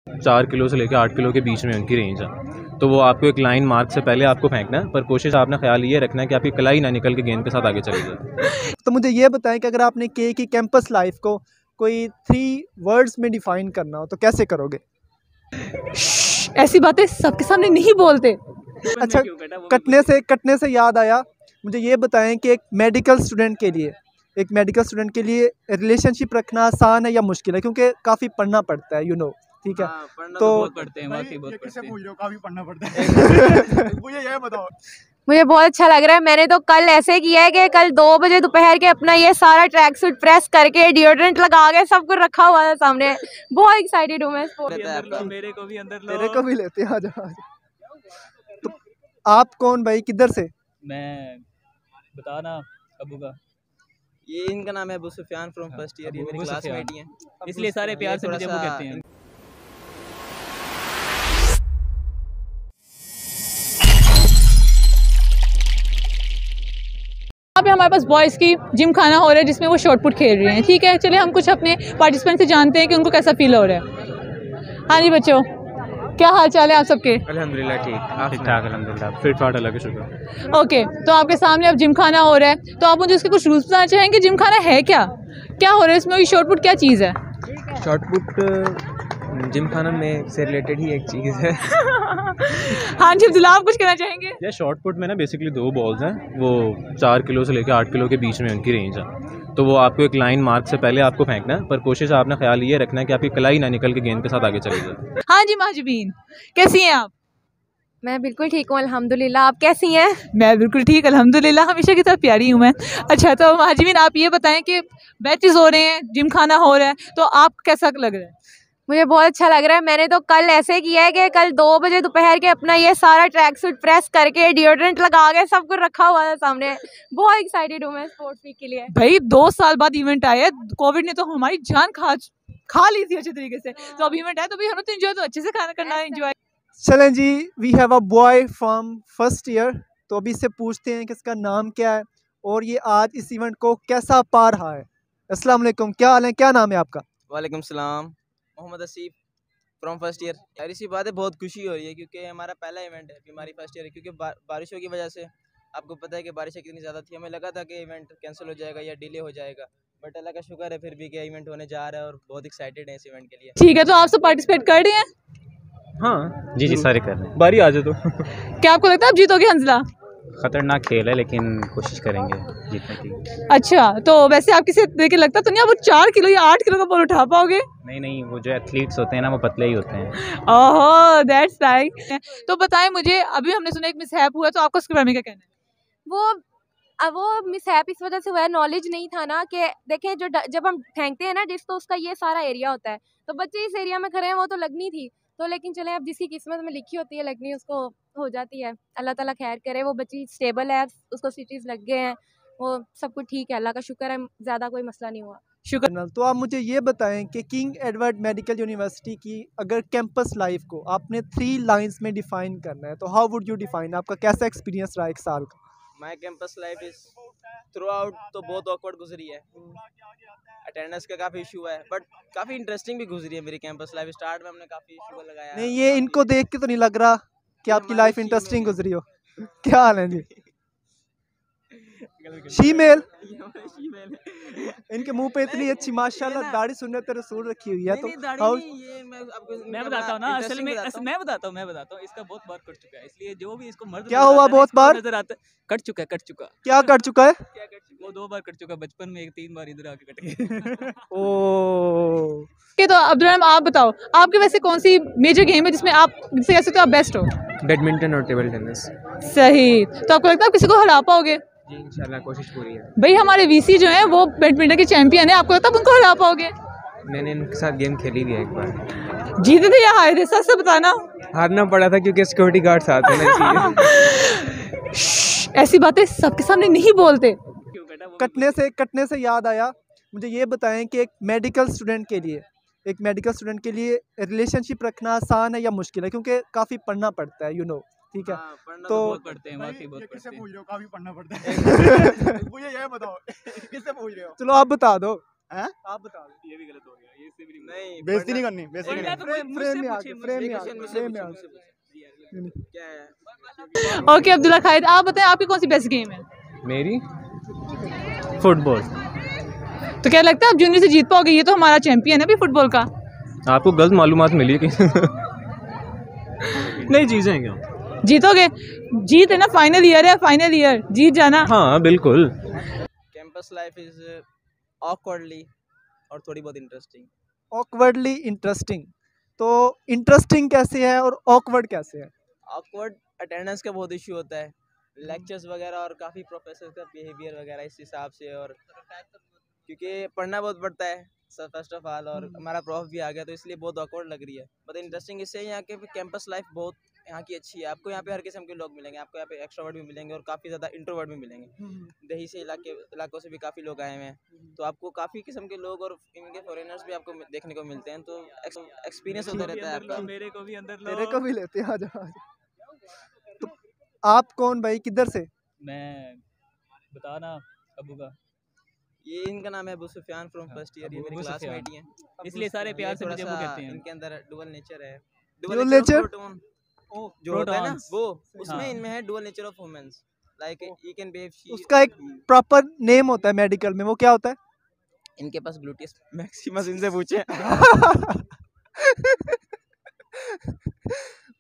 4 kilo से लेकर 8 kilo के बीच में उनकी रेंज है। तो वो आपको एक लाइन मार्क से पहले आपको फेंकना है, पर कोशिश आपने ख्याल ये रखना है कि आपकी कलाई ना निकल के गेंद के साथ आगे चली जाए। तो मुझे ये बताएं कि अगर आपने के की कैंपस लाइफ को कोई 3 वर्ड्स में डिफाइन करना हो तो कैसे करोगे? ऐसी बातें सबके सामने नहीं बोलते। अच्छा, कटने से याद आया, मुझे ये बताएं कि एक मेडिकल स्टूडेंट के लिए रिलेशनशिप रखना आसान है या मुश्किल है? क्योंकि काफ़ी पढ़ना पड़ता है, ठीक है। तो बहुत पढ़ते हैं, वाकई बहुत पढ़ते हैं। पूछ रहे हो, काफी पढ़ना पड़ता है। मुझे ये बताओ। मुझे बहुत अच्छा लग रहा है। मैंने तो कल ऐसे किया है कि कल 2 बजे दोपहर के अपना ये सारा ट्रैक सूट प्रेस करके डिओड्रेंट लगा के सब कुछ रखा हुआ था सामने। बहुत एक्साइटेड हूँ मैं। मेरे को भी अंदर लो। तेरे को भी लेते हैं, आजा। तो आप कौन भाई, किधर से? मैं बता ना, अबू का। ये इनका नाम है Abu Sufiyan from first year. ये मेरे क्लासमेट ही हैं, इसलिए सारे प्यार से मुझे अबू कहते हैं। यहाँ पे हमारे पास बॉयज़ की जिम खाना हो रहा है जिसमें वो शॉटपुट खेल रहे हैं। ठीक है, चलिए हम कुछ अपने पार्टिसिपेंट से जानते हैं कि उनको कैसा फील हो रहा है। हाँ जी बच्चों, क्या हाल चाल है आप सबके? अल्हम्दुलिल्लाह ठीक ठाक, अल्हम्दुलिल्लाह फिट फाट अल्लाह का शुक्र। ओके, तो आपके सामने अब जिम खाना हो रहा है, तो आप मुझे उसके कुछ रूल्स बताना चाहेंगे? जिम खाना है क्या हो रहा है इसमें? ये शॉटपुट क्या चीज़ है? शॉटपुट जिम खाना में से रिलेटेड ही एक चीज़ है। हाँ जी अब्दुल्ला, आप कुछ कहना चाहेंगे? ये शॉर्ट पुट में ना बेसिकली 2 बॉल्स हैं, वो 4 किलो से लेकर 8 किलो के बीच में उनकी रेंज है। तो वो आपको एक लाइन मार्क से पहले आपको फेंकना है, पर कोशिश आपने ख्याल ये रखना है कि आपकी कलाई ना निकल के गेंद के साथ आगे चली जाए। हाँ जी महाजबीन, कैसी हैं आप? मैं बिल्कुल ठीक हूँ अल्हम्दुलिल्लाह। आप कैसी हैं? मैं बिल्कुल ठीक अल्हम्दुलिल्लाह, हमेशा की तरह प्यारी हूँ मैं। अच्छा, तो महाजबीन आप ये बताएं कि बैचेस हो रहे हैं, जिम खाना हो रहा है, तो आप कैसा लग रहा है? मुझे बहुत अच्छा लग रहा है। मैंने तो कल ऐसे किया है कि कल 2 बजे दोपहर के अपना ये सारा ट्रैक सूट प्रेस करके डिओड्रेंट लगा के सब कुछ रखा हुआ था सामने। बहुत एक्साइटेड हूँ मैं स्पोर्ट्स वीक के लिए। भाई 2 साल बाद इवेंट आया है, कोविड ने तो हमारी जान खा ली थी अच्छे तरीके से, तो अब इवेंट है तो भाई हमें तो एंजॉय तो अच्छे से खाना करना है, एंजॉय। चलें जी, we have a boy from first year, तो अभी इससे पूछते हैं कि इसका नाम क्या है और ये आज इस इवेंट को कैसा पा रहा है। अस्सलाम वालेकुम, क्या हाल है, क्या नाम है आपका? वालेकुम सलाम, Mohammad Asif from first year. यार इसी बात है, बहुत खुशी हो रही है क्योंकि हमारा पहला इवेंट है, हमारी फर्स्ट ईयर है। क्योंकि बारिशों की वजह से आपको पता है कि बारिशें कितनी ज़्यादा थी, हमें लगा था कि इवेंट कैंसिल हो जाएगा या डिले हो जाएगा, बट अल्लाह का शुक्र है फिर भी कि इवेंट होने जा रहा है और बहुत एक्साइटेड है इस इवेंट के लिए। ठीक है, तो आप सब पार्टिसिपेट कर रहे हैं? हाँ जी सारे कर रहे हैं। बारी आ जाए तो क्या आपको लगता है आप जीतोगे हंसला? खतरनाक खेल है लेकिन कोशिश करेंगे जीतने की। अच्छा, तो वैसे आप किसी देख के लगता तो नहीं आप वो 4 किलो या 8 किलो का बॉल उठा पाओगे? नहीं, वो जो एथलीट्स होते हैं ना वो पतले ही होते हैं। ओहो, दैट्स राइट। तो बताएं मुझे, अभी हमने सुना एक मिसहैप हुआ, तो आपको उसके बारे में क्या कहना है? वो मिसहैप इस वजह से हुआ है, नॉलेज नहीं था ना कि देखें जब हम फेंकते हैं ना डिस्क तो उसका ये सारा एरिया होता है, तो बच्चे इस एरिया में खड़े हैं, वो तो लगनी थी तो, लेकिन चले अब जिसकी किस्मत में लिखी होती है लगनी उसको हो जाती है। अल्लाह ताला खैर करे, वो बच्ची स्टेबल है, उसको सिटीज लग गए हैं, वो सब कुछ ठीक है, अल्लाह का शुक्र है, ज़्यादा कोई मसला नहीं हुआ। शुक्र। तो आप मुझे ये बताएं कि किंग एडवर्ड मेडिकल यूनिवर्सिटी की अगर कैंपस लाइफ को आपने 3 लाइंस में डिफाइन करना है तो हाउ वुड यू डिफाइन? आपका कैसा एक्सपीरियंस रहा 1 साल का? My campus life is throughout तो बहुत ऑकवर्ड गुजरी है, अटेंडेंस का काफ़ी इशू है, बट काफ़ी इंटरेस्टिंग भी गुजरी है मेरी कैंपस लाइफ। स्टार्ट में हमने काफ़ी इशू लगाया। नहीं, ये इनको देख के तो नहीं लग रहा कि आपकी लाइफ इंटरेस्टिंग गुजरी हो। क्या हाल है जी? शीमेल इनके मुंह पे इतनी अच्छी माशाल्लाह दाढ़ी सुन्नत रसूल रखी हुई है। तो मैं बताता हूँ ना, असल में मैं बताता हूँ इसका बहुत बार कट चुका है, इसलिए जो भी इसको मर्द क्या हुआ? बहुत बार नजर आता है, कट चुका क्या कट चुका है? वो 2 बार कट चुका, बचपन में 3 बार इधर आके कट गया। ओ के, तो अब्दुल आप बताओ, आपके वैसे कौन सी मेजर गेम है जिसमें आप जिससे कह सकते हो आप बेस्ट हो? बैडमिंटन और टेबल टेनिस। सही, तो आपको लगता है आप किसी को हरा पाओगे? जी इंशाल्लाह कोशिश पूरी है। भाई हमारे वीसी जो है वो बैडमिंटन के चैंपियन है, आपको लगता है उनको हरा पाओगे? मैंने इनके साथ गेम खेली भी है, एक बार जीते थे या हारे थे, सच से बताना। हारना पड़ा था क्योंकि सिक्योरिटी गार्ड साथ थे ना। ऐसी बातें सबके सामने नहीं बोलते। कटने से याद आया, मुझे ये बताएं कि एक मेडिकल स्टूडेंट के लिए रिलेशनशिप रखना आसान है या मुश्किल है? क्योंकि काफ़ी पढ़ना पड़ता है, ठीक है। तो बहुत पढ़ते हैं, वाकई बहुत पढ़ते हैं। मुझे ये बताओ, किससे पूछ रहे हो? चलो आप बता दो। हैं? आप बता दो। ये भी गलत हो गया, ये इससे भी नहीं बेइज्जती नहीं करनी, बेइज्जती नहीं पढ़ना करनी। तो कोई फ्रेम में मुझसे आके, पूछे, फ्रेम में मुझसे आके, पूछे, फ्रेम में मुझसे आके। पूछे। क्या है? ओके अब्दुल्ला खालिद, आप बताएं आपकी कौन सी बेस्ट गेम है? मेरी फुटबॉल। तो क्या लगता है आप जूनियर से जीत पाओगे? ये तो हमारा चैंपियन है अभी फुटबॉल का। आपको गलत मालूमात मिली कि नहीं जीत जाएंगे हम। जीतोगे? जीत है ना, फाइनल ईयर है, फाइनल ईयर जीत जाना। हाँ बिल्कुल। कैंपस लाइफ इज ऑकवर्डली और थोड़ी बहुत इंटरेस्टिंग। ऑकवर्डली इंटरेस्टिंग, तो इंटरेस्टिंग कैसे है और ऑकवर्ड कैसे है? ऑकवर्ड अटेंडेंस का बहुत इशू होता है, लेक्चर्स वगैरह और काफ़ी प्रोफेसर का बिहेवियर वगैरह इस हिसाब से, और क्योंकि पढ़ना बहुत पड़ता है सर फर्स्ट ऑफ ऑल, और हमारा प्रॉफ भी आ गया तो इसलिए बहुत ऑकवर्ड लग रही है। बट इंटरेस्टिंग इससे यहाँ के कैंपस लाइफ बहुत यहाँ की अच्छी है। आपको यहाँ पे हर किस्म के लोग मिलेंगे, आपको यहाँ पे एक्सट्रोवर्ट भी मिलेंगे और काफ़ी ज़्यादा इंट्रोवर्ट भी मिलेंगे। दही से इलाकों से भी काफ़ी लोग आए हुए हैं, तो आपको काफ़ी किस्म के लोग और इनके फॉरेनर्स भी आपको देखने को मिलते हैं, तो एक्सपीरियंस होता रहता है आपका। मेरे को भी अंदर लो। तेरे को भी लेते हैं, आ जाओ। तो आप कौन भाई, किधर से? मैं बता ना अबू का, ये इनका नाम है Abu Sufiyan from first year, ये मेरे अबू क्लासमेट ही हैं। इसलिए सारे प्यार से थोड़ा मुझे सा वो कहते हैं। इनके अंदर डुअल नेचर है। Dual nature? प्रोटोन जो होता है ना Protons। वो, उसमें हाँ। इनमें है dual nature of womens, like you can behave. उसका एक प्रॉपर नेम होता है मेडिकल में, वो क्या होता है? इनके पास ग्लूटियस मैक्सिमस, इनसे पूछे।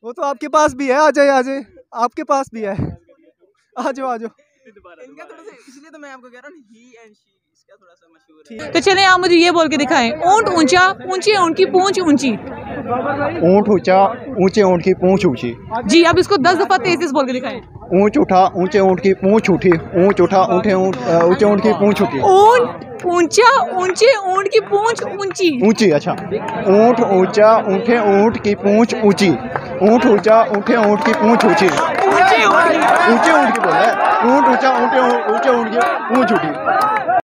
वो तो आपके पास भी है, आ जाए आ जाए, आपके पास भी है, आ जाओ आ जाओ। इनका थोड़ा सा, इसलिए तो मैं आपको कह रहा हूँ ही एंड शी, इसका थोड़ा सा मशहूर है। तो चले आप मुझे ये बोल के दिखाएं, ऊंट ऊंचा, ऊंची ऊंट की पूंछ ऊंची। ऊँट ऊँचा, ऊँचे ऊँट की पूँछ ऊँची। जी, अब इसको 10 दफा तेज बोल के दिखाएं। ऊँच उठा, ऊँचे ऊँट की पूँछ उठी। ऊँच उठा, ऊँचे ऊँट की पूँछ उठी। ऊंट ऊंचा, ऊंचे ऊंट की पूंछ ऊंची। ऊँची, अच्छा। ऊँट ऊँचा, ऊँटे ऊँट की पूँछ ऊँची। ऊँट ऊँचा, ऊँटे ऊँट की पूँछ ऊँची। ऊँचे ऊँट की बोला है। ऊँट ऊँचा, ऊँटे ऊँट की पूँछ ऊँची।